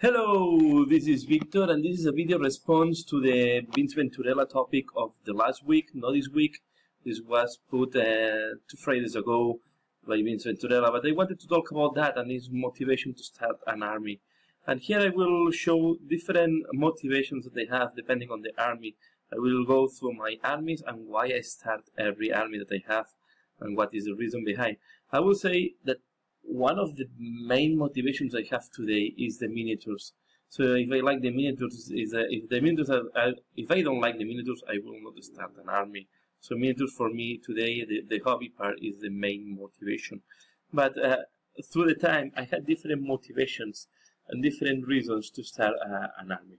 Hello, this is Victor, and this is a video response to the Vince Venturella topic of the last week, not this week. This was put 2 Fridays ago by Vince Venturella, but I wanted to talk about that and his motivation to start an army. And here I will show different motivations that they have depending on the army. I will go through my armies and why I start every army that I have and what is the reason behind. I will say that one of the main motivations I have today is the miniatures. So if I like the miniatures, if I don't like the miniatures, I will not start an army. So miniatures for me today, the hobby part is the main motivation. But through the time, I had different motivations and different reasons to start an army.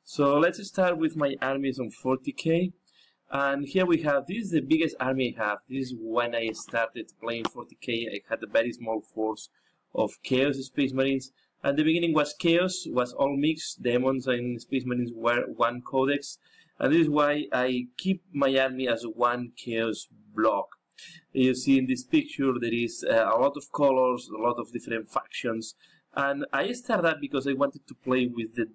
So let's start with my armies on 40k. And here we have, this is the biggest army I have. This is when I started playing 40k. I had a very small force of Chaos Space Marines. At the beginning was Chaos, was all mixed. Demons and Space Marines were one codex. And this is why I keep my army as one Chaos block. You see in this picture there is a lot of colors, a lot of different factions. And I started that because I wanted to play with the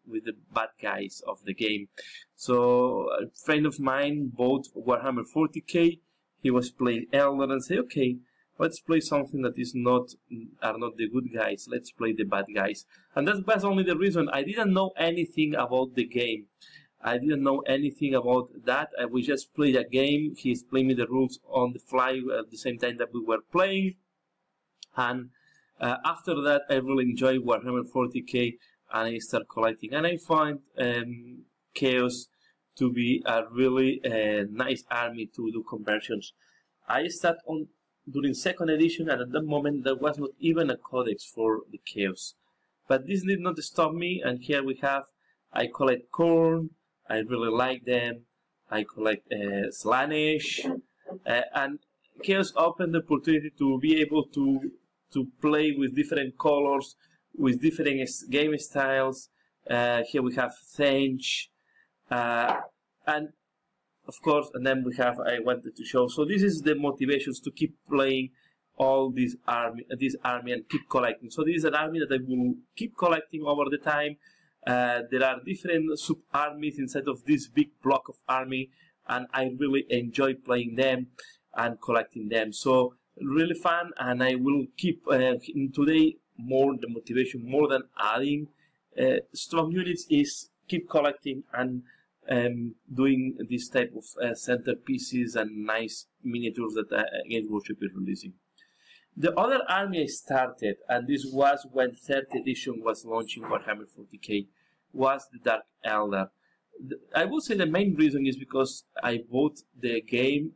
with the bad guys of the game. So a friend of mine bought Warhammer 40k. He was playing ELDAR and said, okay, let's play something that is not the good guys. Let's play the bad guys. And that was only the reason. I didn't know anything about the game. I didn't know anything about that. We just played a game. He explained me the rules on the fly at the same time that we were playing. And after that, I really enjoyed Warhammer 40k. And I start collecting, and I find Chaos to be a really nice army to do conversions. I start on during 2nd edition, and at that moment there was not even a codex for the Chaos. But this did not stop me, and here we have, I collect KHORNE, I really like them, I collect SLAANESH, and Chaos opened the opportunity to be able to play with different colors, with different game styles. Here we have Thanch, and of course, and then we have, I wanted to show. So this is the motivations to keep playing all this army and keep collecting. So this is an army that I will keep collecting over the time. There are different sub-armies inside of this big block of army, and I really enjoy playing them and collecting them. So really fun, and I will keep today. The motivation more than adding strong units is keep collecting and doing this type of centerpieces and nice miniatures that Games Workshop is releasing. The other army I started, and this was when 3rd edition was launching Warhammer 40k, was the Dark Eldar. I would say the main reason is because I bought the game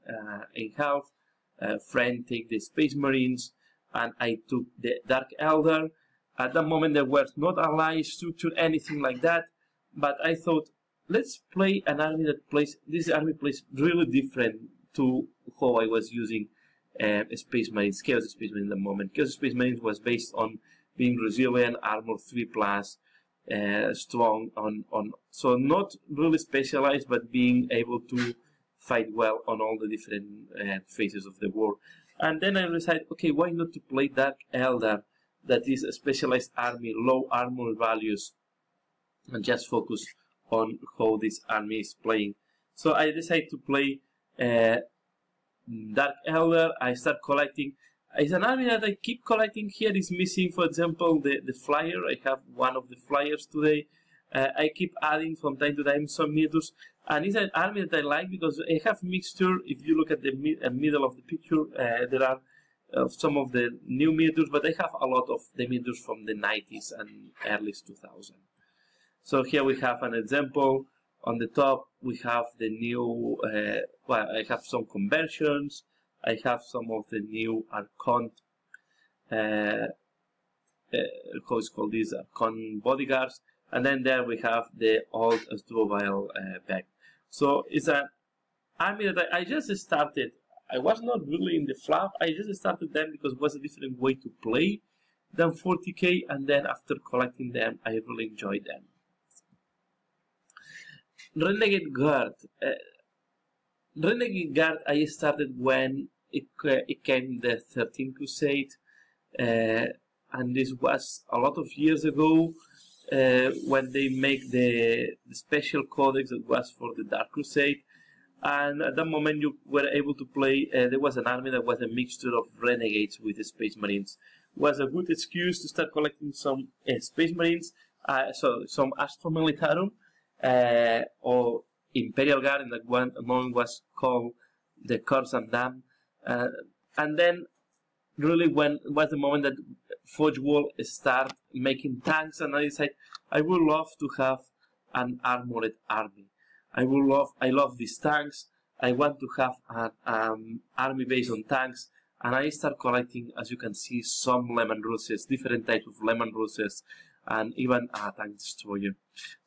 in half. Friend take the Space Marines, and I took the Dark Eldar. At that moment there was not a line structure, anything like that, but I thought, let's play an army that plays, this army plays really different to how I was using Space Marines, Chaos Space Marines at the moment. Chaos Space Marines was based on being resilient, armor 3+, strong, so not really specialized, but being able to fight well on all the different phases of the war. And then I decided, okay, why not to play Dark Eldar, that is a specialized army, low armor values, and just focus on how this army is playing. So I decided to play Dark Eldar. I start collecting. It's an army that I keep collecting. Here is missing, for example, the flyer. I have one of the flyers today. I keep adding from time to time some miniatures, and it's an army that I like because I have mixture. If you look at the middle of the picture, there are some of the new miniatures, but I have a lot of the miniatures from the 90s and early 2000s. So here we have an example. On the top we have the new, well, I have some conversions. I have some of the new Archon, how it's called, these Archon bodyguards. And then there we have the old Asdrubal back. So it's an army that I just started. I was not really in the fluff. I just started them because it was a different way to play than 40k. And then after collecting them, I really enjoyed them. Renegade Guard. Renegade Guard I started when it came the 13th Crusade. and this was a lot of years ago when they make the special codex that was for the Dark Crusade. And at that moment you were able to play, there was an army that was a mixture of renegades with the Space Marines. It was a good excuse to start collecting some Space Marines, so some Astra Militarum, or Imperial Guard, and that one moment was called the Curse and Damn. And then really when was the moment that Forge World started making tanks, and I decided I would love to have an armored army. I love these tanks. I want to have an army based on tanks, and I start collecting, as you can see, some Lemon Russes, different types of Lemon Russes, and even a tank destroyer.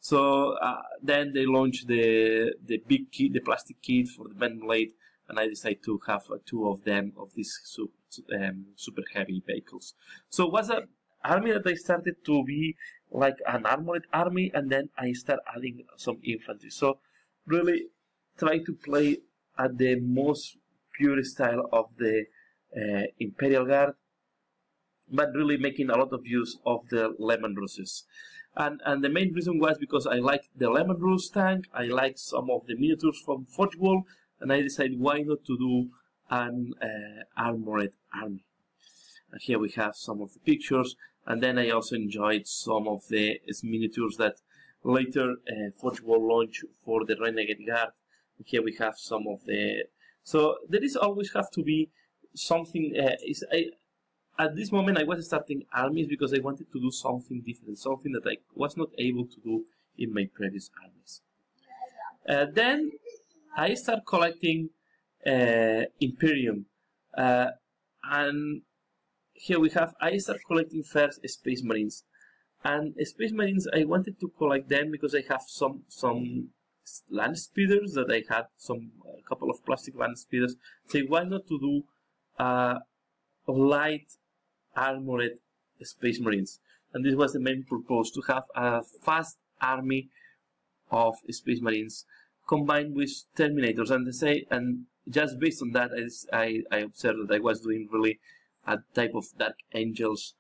So then they launched the big kit, the plastic kit for the main blade, and I decided to have two of them, of these super heavy vehicles. So it was an army that I started to be like an armored army, and then I start adding some infantry. So really try to play at the most pure style of the Imperial Guard, but really making a lot of use of the Lemon Russes. And the main reason was because I like the Lemon Russ tank, I like some of the miniatures from Forge World, and I decided why not to do an armored army. And here we have some of the pictures, and then I also enjoyed some of the miniatures that later Forge World launched for the Renegade Guard. And here we have some of the... So there is always have to be something... at this moment I was starting armies because I wanted to do something different, something that I was not able to do in my previous armies. Then I start collecting Imperium, and here we have, I start collecting first Space Marines. And Space Marines, I wanted to collect them because I have some land speeders that I had, a couple of plastic land speeders. So why not to do light armored Space Marines? And this was the main purpose, to have a fast army of Space Marines combined with Terminators. And just based on that, I observed that I was doing really a type of Dark Angels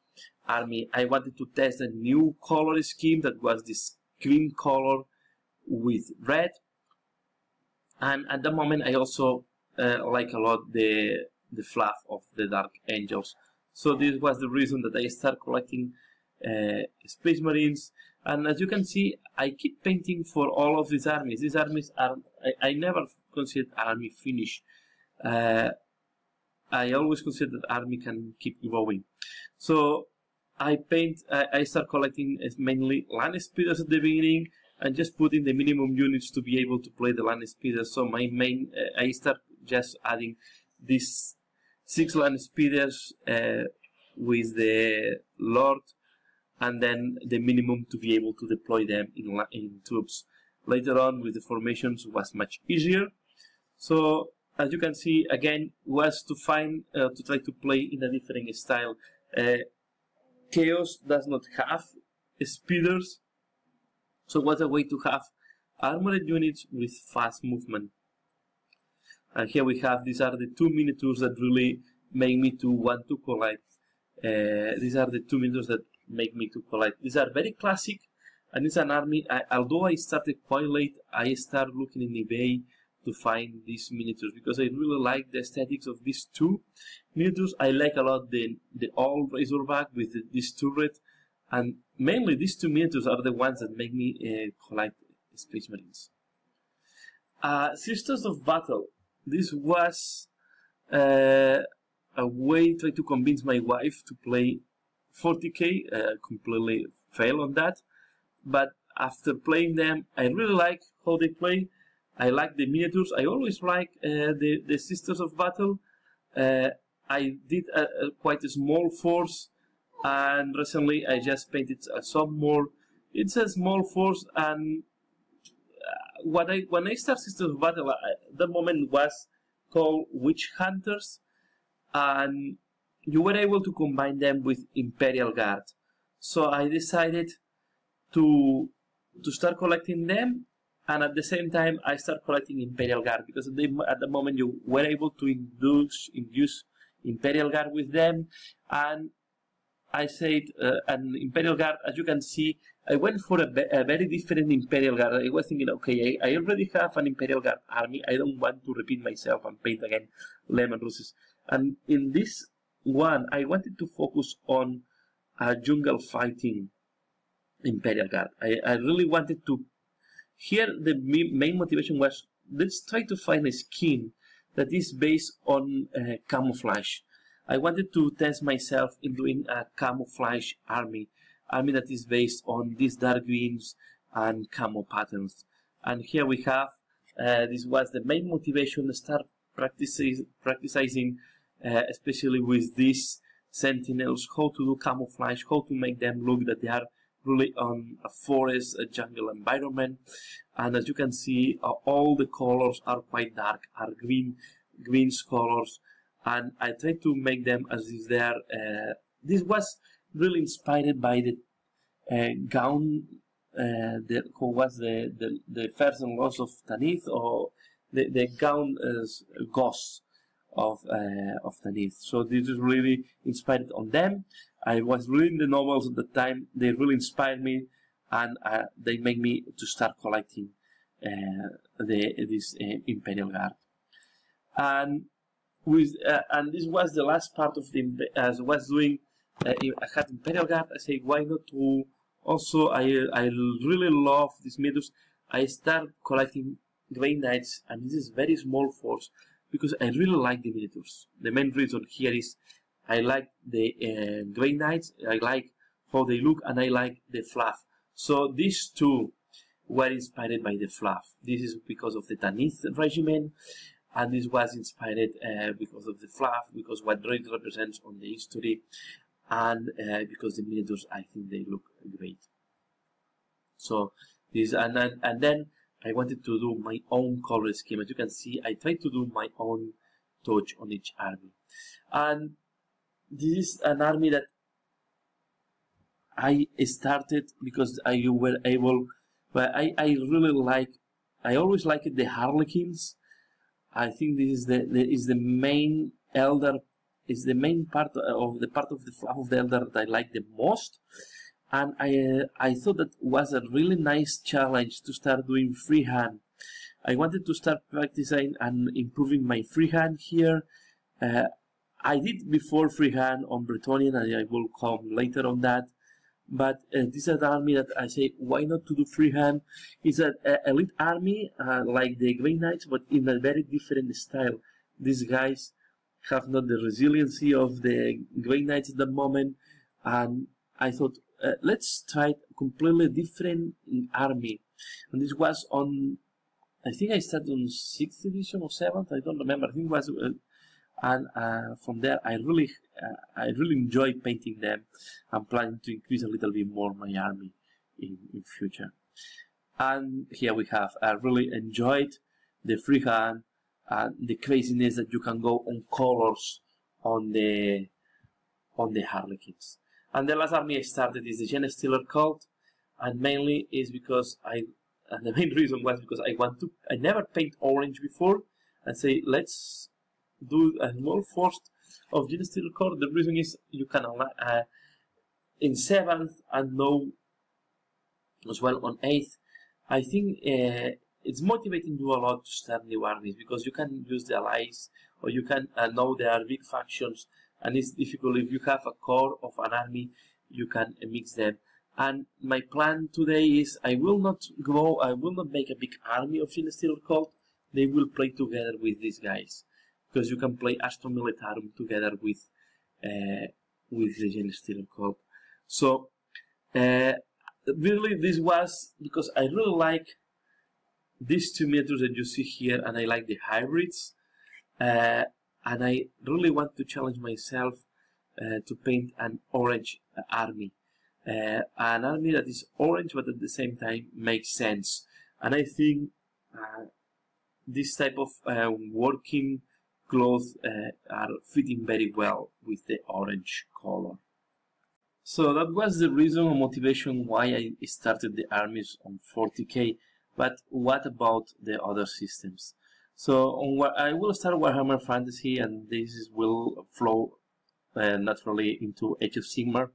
army. I wanted to test a new color scheme that was this green color with red, and at that moment I also like a lot the fluff of the Dark Angels. So this was the reason that I started collecting Space Marines. And as you can see, I keep painting for all of these armies. These armies are, I never considered army finished. I always consider that army can keep evolving. So I start collecting mainly land speeders at the beginning, and just putting the minimum units to be able to play the land speeders. So my main, I start just adding these 6 land speeders with the Lord, and then the minimum to be able to deploy them in troops. Later on with the formations was much easier. So as you can see, again, was to find, to try to play in a different style. Chaos does not have speeders, so what a way to have armored units with fast movement. And here we have, these are the 2 miniatures that really make me to want to collect. These are the 2 miniatures that make me to collect. These are very classic, and it's an army. Although I started quite late, I started looking in eBay to find these miniatures because I really like the aesthetics of these 2 miniatures. I like a lot the old Razorback with this turret, and mainly these 2 miniatures are the ones that make me collect Space Marines. Sisters of Battle. This was a way to convince my wife to play 40k. Completely failed on that, but after playing them, I really like how they play. I like the miniatures. I always like the Sisters of Battle. I did quite a small force, and recently I just painted some more. It's a small force, and when I started Sisters of Battle, that moment was called Witch Hunters, and you were able to combine them with Imperial Guard. So I decided to start collecting them, and at the same time I start collecting Imperial Guard, because at the moment you were able to induce Imperial Guard with them, and I said an Imperial Guard. As you can see, I went for a very different Imperial Guard. I was thinking, okay, I already have an Imperial Guard army. I don't want to repeat myself and paint again lemon roses. And in this one, I wanted to focus on a jungle fighting Imperial Guard. I really wanted to. Here, the main motivation was, let's try to find a skin that is based on camouflage. I wanted to test myself in doing a camouflage army that is based on these dark greens and camo patterns. And here we have, this was the main motivation to start practicing, especially with these sentinels, how to do camouflage, how to make them look that they are really on a forest, a jungle environment. And as you can see, all the colors are quite dark, are greens colors, and I tried to make them as is there. This was really inspired by the gown, who was the first and loss of Tanith, or the gown ghosts of Tanith. So this is really inspired on them. I was reading the novels at the time. They really inspired me, and they made me to start collecting this Imperial Guard. And this was the last part of the, as I was doing. I had Imperial Guard. I said, why not to also? I really love these methods. I start collecting Grey Knights, and this is very small force because I really like the miniatures. The main reason here is I like the Grey Knights. I like how they look, and I like the fluff. So these two were inspired by the fluff. This is because of the Tanith regiment, and this was inspired because of the fluff, because what it represents on the history, and because the miniatures, I think they look great. So this, and then I wanted to do my own color scheme. As you can see, I tried to do my own touch on each army, and this is an army that I started because I were able. But I really like. I always liked the Harlequins. I think this is the main ELDAR, is the main part of the fluff of the ELDAR that I like the most. And I thought that was a really nice challenge to start doing freehand. I wanted to start practicing and improving my freehand here. I did before freehand on BRETONNIA, and I will come later on that. But this is an army that I say, why not to do freehand? It's an elite army like the Grey Knights, but in a very different style. These guys have not the resiliency of the Grey Knights at the moment, and I thought, let's try a completely different army. And this was on, I think I started on 6th edition or 7th, I don't remember. I think it was, and from there I really enjoy painting them. I'm planning to increase a little bit more my army in future. And here we have, I really enjoyed the freehand and the craziness that you can go on colors on the Harlequins. And the last army I started is the GENESTEALER cult, and mainly is because and the main reason was because I never paint orange before, and say, let's do a small force of GENESTEALER cult. The reason is you can in 7th and now as well on 8th. I think it's motivating you a lot to start new armies, because you can use the allies, or you can know there are big factions, and it's difficult. If you have a core of an army, you can mix them. And my plan today is I will not make a big army of GENESTEALER cult. They will play together with these guys, because you can play Astra Militarum together with the GENESTEALER cult. So really, this was because I really like these two miniatures that you see here, and I like the hybrids, and I really want to challenge myself to paint an orange army, an army that is orange but at the same time makes sense. And I think this type of working clothes are fitting very well with the orange color. So that was the reason or motivation why I started the armies on 40k. But what about the other systems? So I will start Warhammer Fantasy, and this will flow naturally into Age of Sigmar.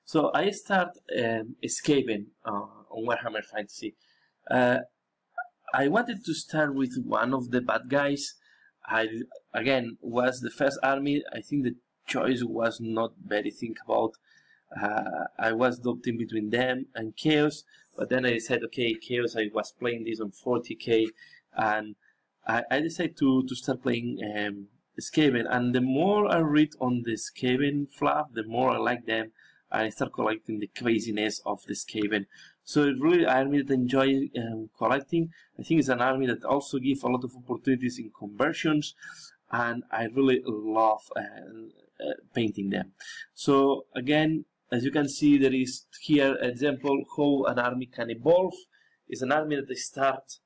So I start SKAVEN on Warhammer Fantasy. I wanted to start with one of the bad guys. Again, was the first army. I think the choice was not very think about. I was doubting between them and Chaos, but then I said, okay, Chaos, I was playing this on 40k, and I decided to start playing SKAVEN, and the more I read on the SKAVEN fluff, the more I like them. I start collecting the craziness of the SKAVEN. So it's really an army that I enjoy collecting. I think it's an army that also gives a lot of opportunities in conversions, and I really love painting them. So again, as you can see, there is here an example how an army can evolve. It's an army that they start,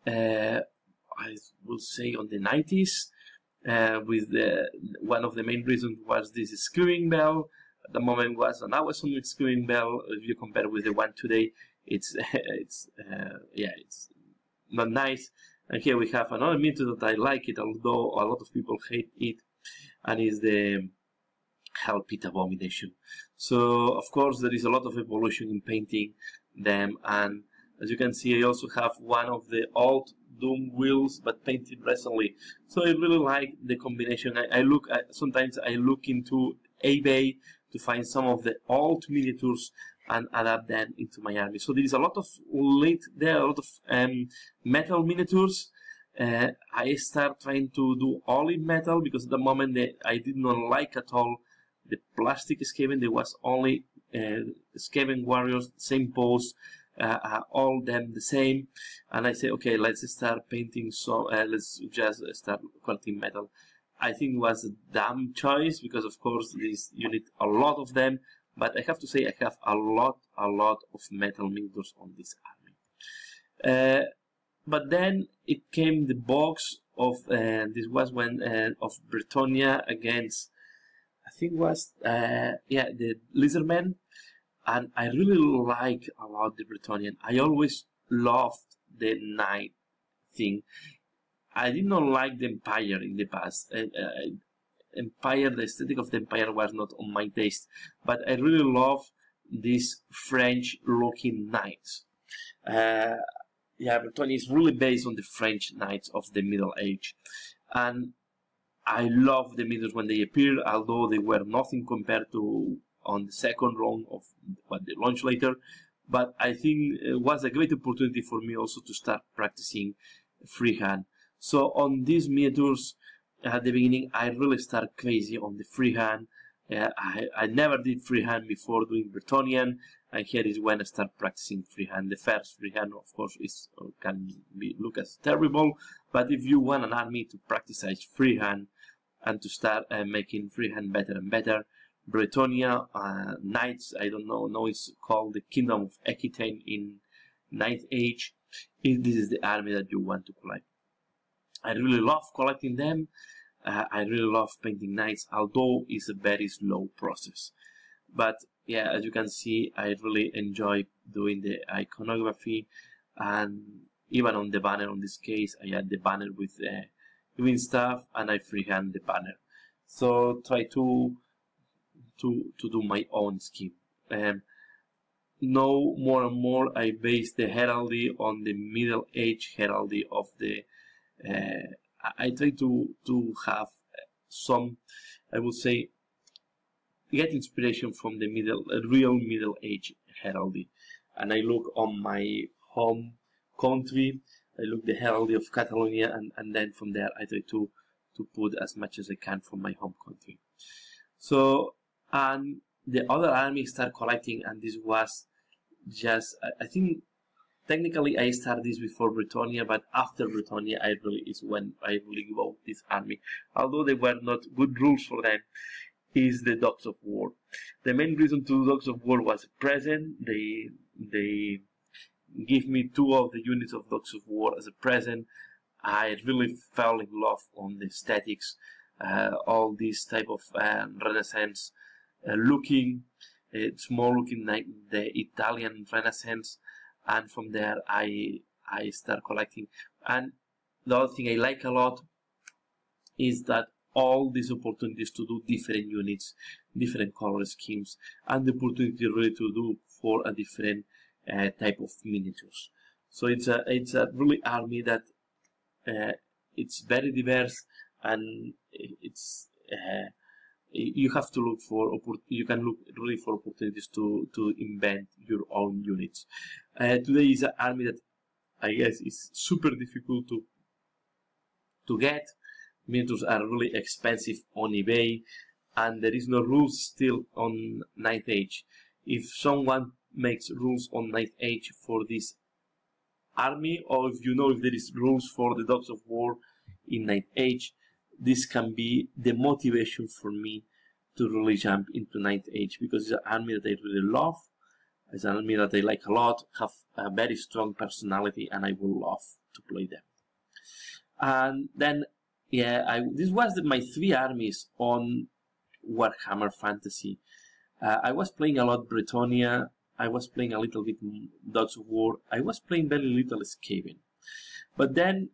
I will say, on the 90s. With one of the main reasons was this screaming bell. At the moment was an awesome screaming bell. If you compare with the one today, it's not nice. And here we have another method that I like it, although a lot of people hate it, and is the Hell Pit Abomination. So of course there is a lot of evolution in painting them, and as you can see, I also have one of the old Doom wheels, but painted recently. So I really like the combination. Sometimes I look into eBay to find some of the old miniatures and adapt them into my army. So there is a lot of metal miniatures. I start trying to do all in metal because at the moment I did not like at all the plastic SKAVEN. There was only SKAVEN warriors, same pose, all them the same, and I say, okay, let's start painting. So let's just start collecting metal. I think it was a dumb choice because of course you need a lot of them, but I have to say I have a lot of metal miniatures on this army. But then it came the box of this was when of BRETONNIA against, I think was the Lizardmen, and I really like a lot the BRETONNIAN. I always loved the knight thing. I did not like the Empire in the past. Empire, the aesthetic of the Empire was not on my taste, but I really love these French-looking knights. BRETONNIA is really based on the French knights of the Middle Age, and I love the miniatures when they appeared, although they were nothing compared to on the second round of what they launched later. But I think it was a great opportunity for me also to start practicing freehand. So on these miniatures, at the beginning, I really started crazy on the freehand. I never did freehand before doing BRETONNIAN, and here is when I start practicing freehand. The first freehand, of course, can look as terrible, but if you want an army to practice freehand and to start making freehand better and better, BRETONNIA Knights, I don't know, it's called the Kingdom of Aquitaine in 9th Age. This is the army that you want to collect. I really love collecting them. I really love painting knights, although it's a very slow process. But yeah, as you can see, I really enjoy doing the iconography, and even on the banner, on this case, I had the banner with doing stuff, and I freehand the banner. So try to do my own scheme. Now more and more I base the heraldry on the Middle Age heraldry of the I try to have some, I would say, get inspiration from the real Middle Age heraldry. And I look on my home country, I look the heraldry of Catalonia, and then from there I try to put as much as I can from my home country. So, and the other army start collecting, and this was just, I think, technically I started this before BRETONNIA, but after BRETONNIA is when I really go this army. Although there were not good rules for them, is the Dogs of War. The main reason to do Dogs of War was a present. They give me 2 of the units of Dogs of War as a present. I really fell in love on the aesthetics, all this type of Renaissance looking. It's more looking like the Italian Renaissance, and from there I start collecting. And the other thing I like a lot is that all these opportunities to do different units, different color schemes, and the opportunity really to do for a different type of miniatures. So it's a really army that it's very diverse, and it's you have to look for you can look really for opportunities to invent your own units. Today is an army that I guess is super difficult to get. Miniatures are really expensive on eBay, and there is no rules still on 9th Age. If someone makes rules on 9th Age for this army, or if you know if there is rules for the Dogs of War in 9th Age, this can be the motivation for me to really jump into 9th Age, because it's an army that I really love. It's an army that I like a lot, have a very strong personality, and I would love to play them. And then, yeah, this was my 3 armies on Warhammer Fantasy. I was playing a lot Bretonia, I was playing a little bit Dogs of War, I was playing very little SKAVEN. But then,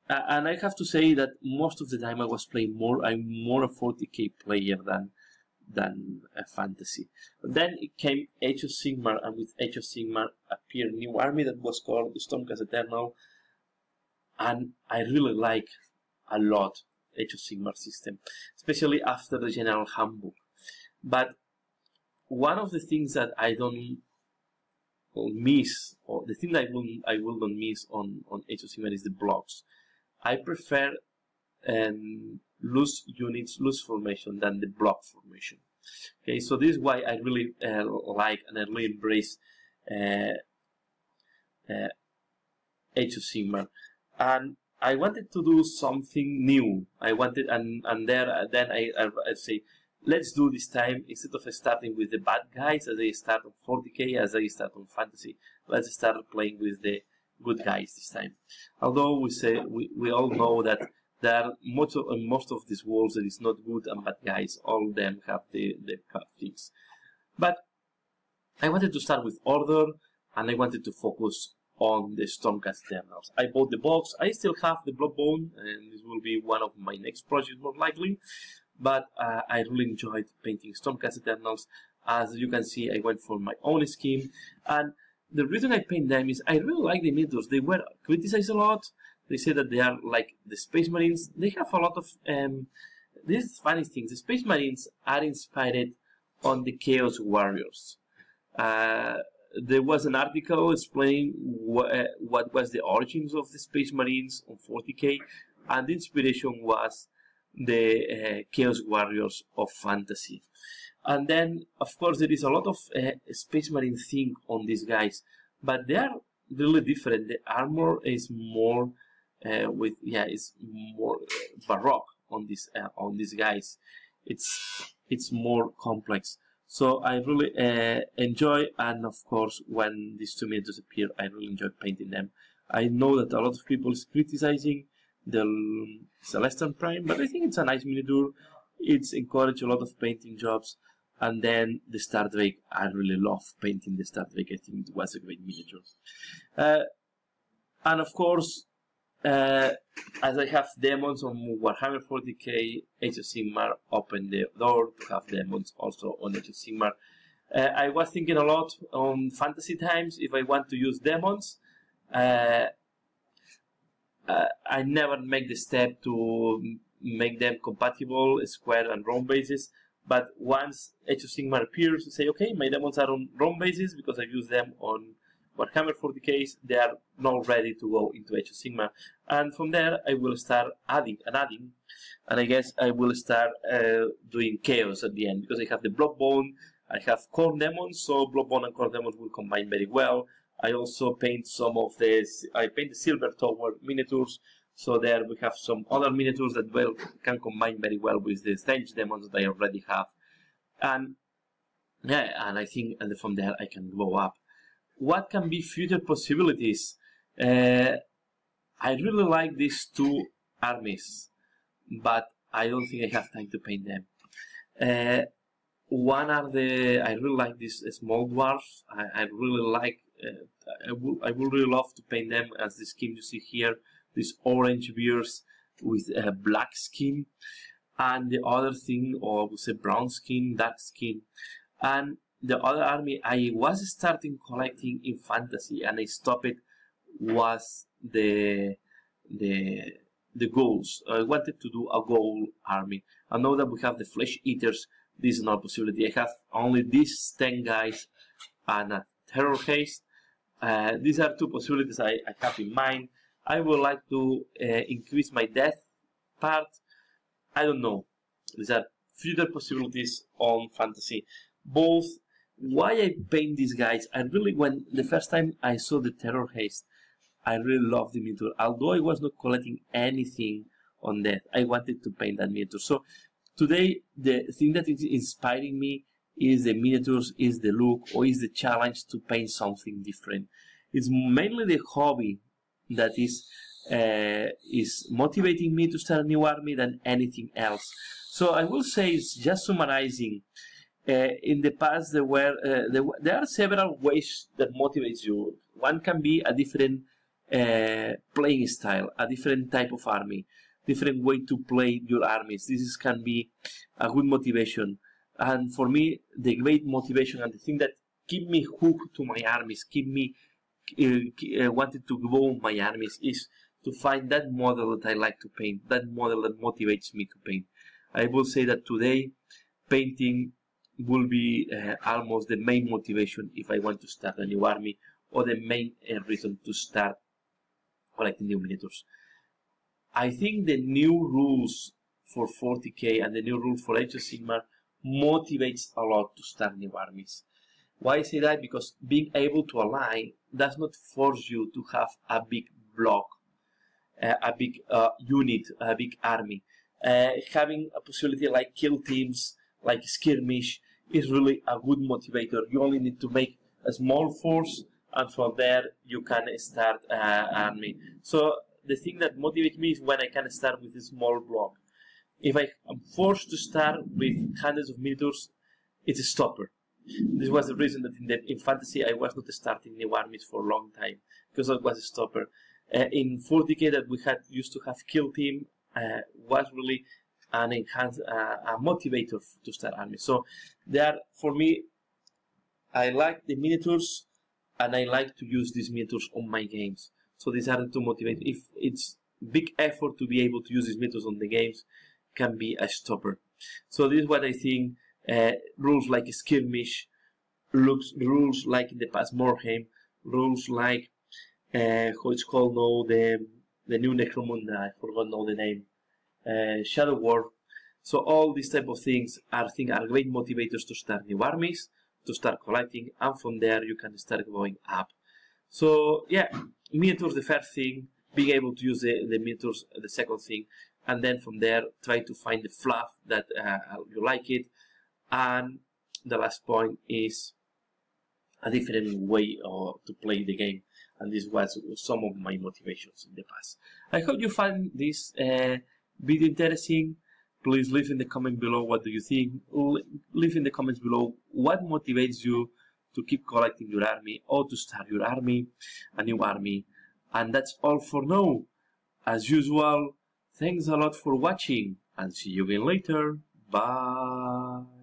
and I have to say that most of the time I was playing more, I'm more a 40k player than a fantasy. But then it came Age of Sigmar, and with Age of Sigmar appeared a new army that was called the STORMCAST Eternal, and I really like a lot Age of Sigmar system, especially after the General Handbook. But one of the things that I don't miss, or the thing that I will not miss on Age of Sigmar, is the blocks. I prefer loose units, loose formation than the block formation. Okay, so this is why I really like and I really embrace Age of Sigmar. And I wanted to do something new. I wanted, and then I say, let's do this time, instead of starting with the bad guys as I start on 40k, as I start on fantasy, let's start playing with the good guys this time. Although we all know that there are most of these wars that is not good and bad guys, all of them have the things. But I wanted to start with order, and I wanted to focus on the Stormcast Eternals. I bought the box. I still have the Bloodbone, and this will be one of my next projects more likely. But I really enjoyed painting Stormcast Eternals. As you can see, I went for my own scheme, and the reason I paint them is I really like the miniatures. They were criticized a lot. They say that they are like the Space Marines. They have a lot of these funny things. The Space Marines are inspired on the Chaos Warriors. There was an article explaining what was the origins of the Space Marines on 40k, and the inspiration was the Chaos Warriors of fantasy. And then, of course, there is a lot of Space Marine thing on these guys, but they are really different. The armor is more it's more baroque on these guys. It's more complex. So I really enjoy, and of course, when these 2 miniatures appear, I really enjoy painting them. I know that a lot of people is criticizing the Celestial Prime, but I think it's a nice miniature. It's encouraged a lot of painting jobs. And then the Star Drake, I really love painting the Star Drake. I think it was a great miniature. And of course, as I have demons on Warhammer 40k, Age of Sigmar opened the door to have demons also on Age of Sigmar. I was thinking a lot on fantasy times if I want to use demons. I never make the step to make them compatible square and round bases. But once Age of Sigmar appears, you say, okay, my demons are on round bases because I use them on Warhammer 40k. They are now ready to go into Age of Sigmar. And from there, I will start adding. And I guess I will start doing chaos at the end, because I have the Bloodbone, I have KHORNE demons, so Bloodbone and KHORNE demons will combine very well. I also paint I paint the Silver Tower miniatures. So there we have some other miniatures that can combine very well with the Strange demons that I already have. And yeah, and I think from there I can go up. What can be future possibilities? I really like these 2 armies, but I don't think I have time to paint them. One are I really like these small dwarfs. I really like, I would really love to paint them as the scheme you see here. These orange bears with a black skin. and the other thing, or we say brown skin, dark skin, and the other army I was starting collecting in fantasy and I stopped it was the goals. I wanted to do a goal army. I know that we have the flesh eaters. This is not a possibility. I have only these 10 guys and a terror haste. These are two possibilities I have in mind. I would like to increase my death part. I don't know. These are future possibilities on fantasy. Both. Why I paint these guys? I really, when the first time I saw the terror haste, I really loved the miniature. Although I was not collecting anything on that, I wanted to paint that miniature. So today, the thing that is inspiring me is the miniatures, is the look, or is the challenge to paint something different. It's mainly the hobby that is motivating me to start a new army than anything else. So I will say, it's just summarizing. In the past, there are several ways that motivates you. One can be a different playing style, a different type of army, different way to play your armies. This can be a good motivation. And for me, the great motivation and the thing that keep me hooked to my armies, keep me wanted to grow my armies, is to find that model that I like to paint, that model that motivates me to paint. I will say that today, painting will be almost the main motivation if I want to start a new army, or the main reason to start collecting new miniatures. I think the new rules for 40k and the new rules for Age of Sigmar motivates a lot to start new armies. Why I say that? Because being able to align does not force you to have a big block, a big unit, a big army. Having a possibility like kill teams, like skirmish, is really a good motivator. You only need to make a small force, and from there you can start an army. So the thing that motivates me is when I can start with a small block. If I am forced to start with hundreds of miniatures, it's a stopper. This was the reason that in fantasy I was not starting new armies for a long time, because it was a stopper. In 40k that we used to have kill team, was really an enhanced, a motivator to start armies. So for me, I like the miniatures, and I like to use these miniatures on my games. So these are the two motivators. If it's big effort to be able to use these miniatures on the games, can be a stopper. So this is what I think. Rules like skirmish, rules like in the past Morhaime, rules like how it's called now, the new Necromunda, I forgot now the name, Shadow War. So all these type of things are great motivators to start new armies, to start collecting, and from there you can start going up. So yeah, miniatures the first thing, being able to use the miniatures the second thing, and then from there try to find the fluff that you like it. And the last point is a different way to play the game, and this was some of my motivations in the past. I hope you find this video interesting. Please leave in the comment below what do you think. Leave in the comments below what motivates you to keep collecting your army, or to start your army, a new army. And that's all for now. As usual, thanks a lot for watching, and see you again later. Bye.